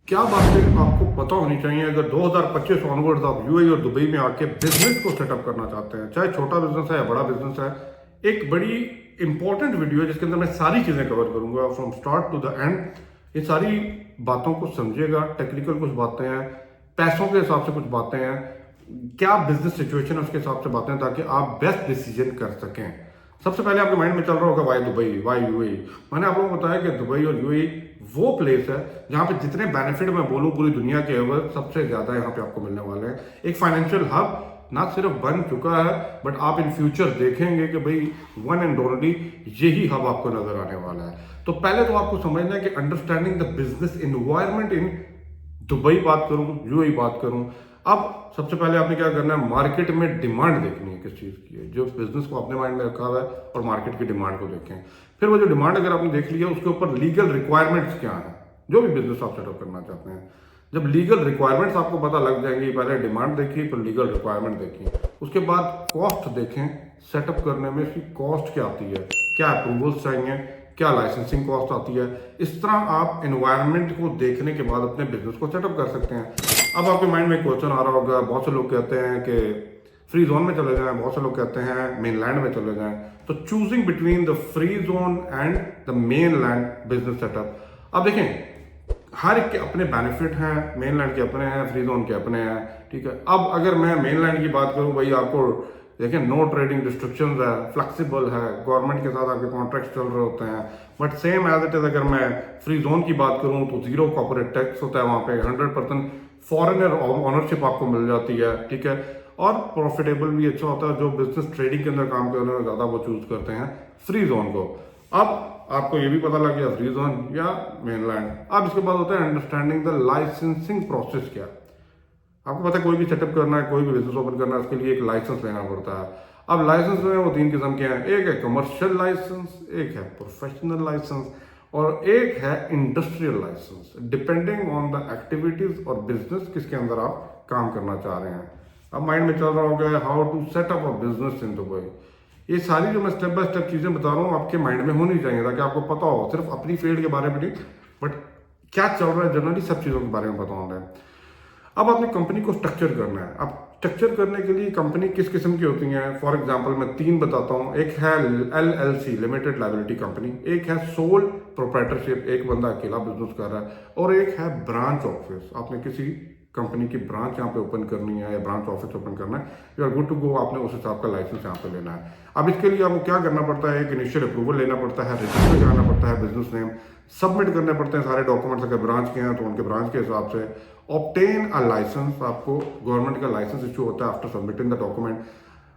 क्या बातें आपको पता होनी चाहिए अगर 2025 ऑनवर्ड्स आप यूएई और दुबई में आके बिजनेस को सेटअप करना चाहते हैं, चाहे छोटा बिजनेस है या बड़ा बिजनेस है। एक बड़ी इंपॉर्टेंट वीडियो है जिसके अंदर मैं सारी चीजें कवर करूंगा from start to the end. ये सारी बातों को समझिएगा, टेक्निकल कुछ बातें हैं, पैसों के हिसाब से कुछ बातें हैं, क्या बिजनेस सिचुएशन है उसके हिसाब से बातें हैं, ताकि आप बेस्ट डिसीजन कर सकें। सबसे पहले आपके माइंड में चल रहा होगा वाई दुबई, वाई यूएई। मैंने आप लोगों को बताया कि दुबई और यूएई वो प्लेस है जहां पे जितने बेनिफिट मैं बोलूं पूरी दुनिया के एवर सबसे ज्यादा यहाँ पे आपको मिलने वाले हैं। एक फाइनेंशियल हब ना सिर्फ बन चुका है, बट आप इन फ्यूचर देखेंगे कि भाई वन एंड ओनली यही हब आपको नजर आने वाला है। तो पहले तो आपको समझना है कि understanding the business environment in Dubai बात करूं, यूएई बात करूं। अब सबसे पहले आपने क्या करना है, मार्केट में डिमांड देखनी है किस चीज़ की है। जो बिजनेस को अपने माइंड में रखा हुआ है और मार्केट की डिमांड को देखें। फिर वो जो डिमांड अगर आपने देख लिया उसके ऊपर लीगल रिक्वायरमेंट्स क्या है, जो भी बिजनेस आप सेटअप करना चाहते हैं। जब लीगल रिक्वायरमेंट्स आपको पता लग जाएंगी, पहले डिमांड देखिए फिर लीगल रिक्वायरमेंट देखिए, उसके बाद कॉस्ट देखें। सेटअप करने में इसकी कॉस्ट क्या आती है, क्या अप्रूवल्स चाहिए, क्या लाइसेंसिंग कॉस्ट आती है। इस तरह आप एनवायरनमेंट को देखने के बाद अपने बिजनेस को सेटअप कर सकते हैं। अब आपके माइंड में क्वेश्चन आ रहा होगा, बहुत से लोग कहते हैं कि फ्री जोन में चले जाएं, बहुत से लोग कहते हैं मेन लैंड में चले जाएं। तो choosing between the free zone and the main land business setup. अब देखें, हर एक के अपने बेनिफिट हैं, मेन लैंड के अपने हैं, फ्री जोन के अपने हैं, ठीक है। अब अगर मैं मेन लैंड की बात करूं, भाई आपको देखिए नो ट्रेडिंग रिस्ट्रिक्शंस है, फ्लेक्सिबल है, गवर्नमेंट के साथ आपके कॉन्ट्रैक्ट चल रहे होते हैं। But same as it is अगर मैं फ्री जोन की बात करूं तो जीरो कॉर्पोरेट टैक्स होता है वहां पे, 100% फॉरेनर ऑनरशिप आपको मिल जाती है, ठीक है। और प्रॉफिटेबल भी अच्छा होता है। जो बिजनेस ट्रेडिंग के अंदर काम कर रहे हैं ज्यादा वो चूज करते हैं फ्री जोन को। अब आपको ये भी पता लग गया फ्री जोन या मेनलैंड। अब इसके बाद होता है अंडरस्टैंडिंग द लाइसेंसिंग प्रोसेस क्या। आपको पता है कोई भी सेटअप करना है, कोई भी बिजनेस ओपन करना है, उसके लिए एक लाइसेंस लेना पड़ता है। अब लाइसेंस में वो तीन किस्म के हैं, एक है कमर्शियल लाइसेंस, एक है प्रोफेशनल लाइसेंस और एक है industrial license, depending on the activities और बिजनेस किसके अंदर आप काम करना चाह रहे हैं। अब माइंड में चल रहा होगा how to set up a business in Dubai. ये सारी जो मैं स्टेप बाय स्टेप चीजें बता रहा हूँ आपके माइंड में होनी चाहिए ताकि आपको पता हो, सिर्फ अपनी फील्ड के बारे में नहीं बट क्या चल रहा है जनरली सब चीजों के बारे में पता होना है। अब आपने कंपनी को स्ट्रक्चर करना है। अब स्ट्रक्चर करने के लिए कंपनी किस किस्म की होती है, फॉर एग्जांपल मैं तीन बताता हूँ। एक है LLC, लिमिटेड लायबिलिटी कंपनी, एक है सोल प्रोप्राइटरशिप, एक बंदा अकेला बिजनेस कर रहा है, और एक है ब्रांच ऑफिस। आपने किसी कंपनी की ब्रांच यहाँ पे ओपन करनी है या ब्रांच ऑफिस ओपन करना है, you are good to go. आपने उस हिसाब का लाइसेंस यहाँ पे लेना है। अब इसके लिए आपको क्या करना पड़ता है, एक इनिशियल अप्रूवल लेना पड़ता है, रजिस्टर कराना पड़ता है बिजनेस नेम, सबमिट करने पड़ते हैं सारे डॉक्यूमेंट्स। अगर ब्रांच के हैं तो उनके ब्रांच के हिसाब से ऑब्टेन अ लाइसेंस, आपको गवर्नमेंट का लाइसेंस इशू होता है आफ्टर सबमिटिंग द डॉक्यूमेंट।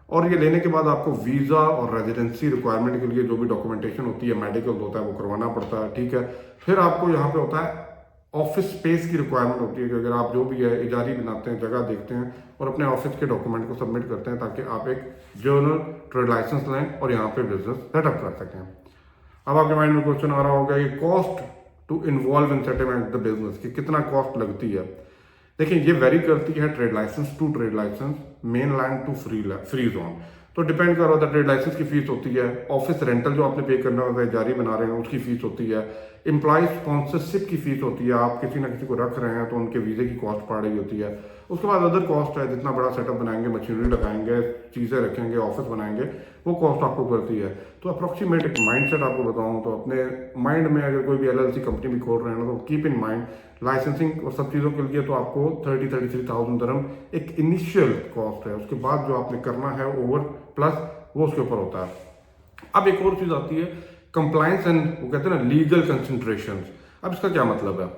और ये लेने के बाद आपको वीजा और रेजिडेंसी रिक्वायरमेंट के लिए जो भी डॉक्यूमेंटेशन होती है, मेडिकल होता है, वो करवाना पड़ता है, ठीक है। फिर आपको यहाँ पे होता है ऑफिस स्पेस की रिक्वायरमेंट होती है कि अगर आप जो भी है इजारी बनाते हैं, जगह देखते हैं और अपने ऑफिस के डॉक्यूमेंट को सबमिट करते हैं ताकि आप एक जर्नल ट्रेड लाइसेंस लें और यहाँ पे बिजनेस सेटअप कर सकें। अब आपके माइंड में क्वेश्चन आ रहा होगा कि cost to involve in setup the business, कि कितना कॉस्ट लगती है। देखिए ये वेरी करती है trade license to trade license, mainland to free zone. तो डिपेंड कर रहा है, ट्रेड लाइसेंस की फीस होती है, ऑफिस रेंटल जो आपने पे करना होता है, जारी बना रहे हैं उसकी फीस होती है, एम्प्लॉय स्पॉन्सरशिप की फीस होती है, आप किसी ना किसी को रख रहे हैं तो उनके वीजे की कॉस्ट पड़ रही होती है। उसके बाद अदर कॉस्ट है, जितना बड़ा सेटअप बनाएंगे, मशीनरी लगाएंगे, चीज़ें रखेंगे, ऑफिस बनाएंगे, वो कॉस्ट आपको पड़ती है। तो अप्रोक्सीमेट एक माइंडसेट आपको बताऊं तो अपने माइंड में अगर कोई भी LLC कंपनी भी खोल रहे हैं ना, तो कीप इन माइंड लाइसेंसिंग और सब चीज़ों के लिए तो आपको 33,000 दरम एक इनिशियल कॉस्ट है। उसके बाद जो आपने करना है ओवर प्लस वो उसके ऊपर होता है। अब एक और चीज़ आती है कंप्लायंस एंड वो कहते हैं ना लीगल कंसंट्रेशन। अब इसका क्या मतलब है,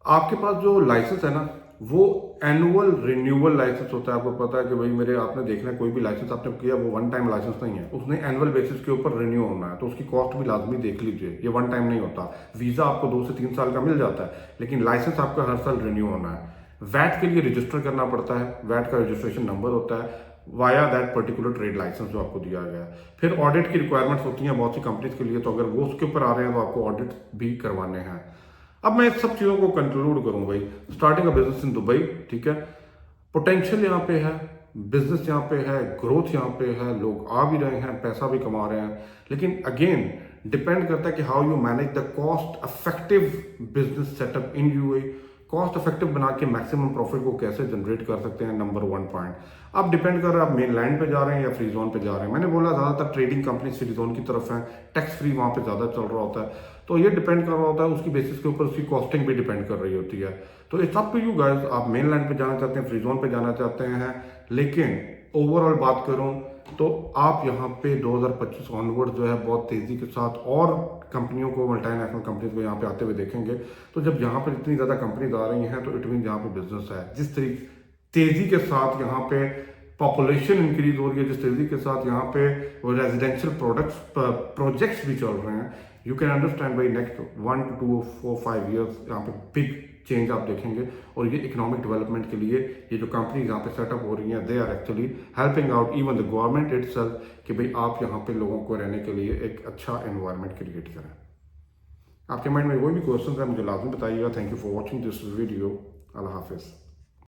आपके पास जो लाइसेंस है ना वो एनुअल रिन्यूअल लाइसेंस होता है। आपको पता है कि भाई मेरे आपने देखना है कोई भी लाइसेंस आपने किया वो वन टाइम लाइसेंस नहीं है, उसने एनुअल बेसिस के ऊपर रिन्यू होना है, तो उसकी कॉस्ट भी लाजमी देख लीजिए। ये वन टाइम नहीं होता। वीजा आपको 2 से 3 साल का मिल जाता है, लेकिन लाइसेंस आपका हर साल रिन्यू होना है। वैट के लिए रजिस्टर करना पड़ता है, वैट का रजिस्ट्रेशन नंबर होता है via that particular trade license जो आपको दिया गया है। फिर ऑडिट की रिक्वायरमेंट्स होती हैं बहुत सी कंपनीज के लिए, तो अगर वो उसके ऊपर आ रहे हैं तो आपको ऑडिट भी करवाने हैं। अब मैं सब चीज़ों को कंक्लूड करूं, भाई starting a business in Dubai, ठीक है, पोटेंशियल यहाँ पे है, बिजनेस यहाँ पे है, ग्रोथ यहाँ पे है, लोग आ भी रहे हैं, पैसा भी कमा रहे हैं, लेकिन अगेन डिपेंड करता है कि how you manage the cost effective business setup in UAE. Cost effective बना के मैक्सिमम प्रॉफिट को कैसे जनरेट कर सकते हैं, नंबर 1 पॉइंट। अब डिपेंड कर रहा है आप मेन लैंड पे जा रहे हैं या फ्री जोन पे जा रहे हैं। मैंने बोला ज़्यादातर ट्रेडिंग कंपनी फ्री जोन की तरफ है, टैक्स फ्री वहाँ पे ज़्यादा चल रहा होता है, तो ये डिपेंड कर रहा होता है उसकी बेसिस के ऊपर, उसकी कॉस्टिंग भी डिपेंड कर रही होती है। तो it's up to you guys, आप मेन लैंड पे जाना चाहते हैं, फ्री जोन पे जाना चाहते हैं। लेकिन ओवरऑल बात करूं तो आप यहाँ पे 2025 ऑनवर्ड जो है बहुत तेज़ी के साथ और कंपनियों को, मल्टीनेशनल कंपनीज को यहाँ पे आते हुए देखेंगे। तो जब यहाँ पर इतनी ज़्यादा कंपनीज आ रही हैं तो इट मीन यहाँ पे बिजनेस है। जिस तरीके तेज़ी के साथ यहाँ पे पॉपुलेशन इंक्रीज हो रही है, जिस तेज़ी के साथ यहाँ पे वो रेजिडेंशियल प्रोजेक्ट्स भी चल रहे हैं, you can understand by next 1 to 2 4 5 years यहाँ पे बिग चेंज आप देखेंगे। और ये इकोनॉमिक डेवलपमेंट के लिए ये जो कंपनीज यहाँ पे सेटअप हो रही हैं, they are actually helping out even the government itself कि भाई आप यहाँ पे लोगों को रहने के लिए एक अच्छा एनवायरनमेंट क्रिएट करें। आपके माइंड में कोई भी क्वेश्चन है मुझे लाजमी बताइएगा। Thank you for watching this video. अल्लाह हाफिज़।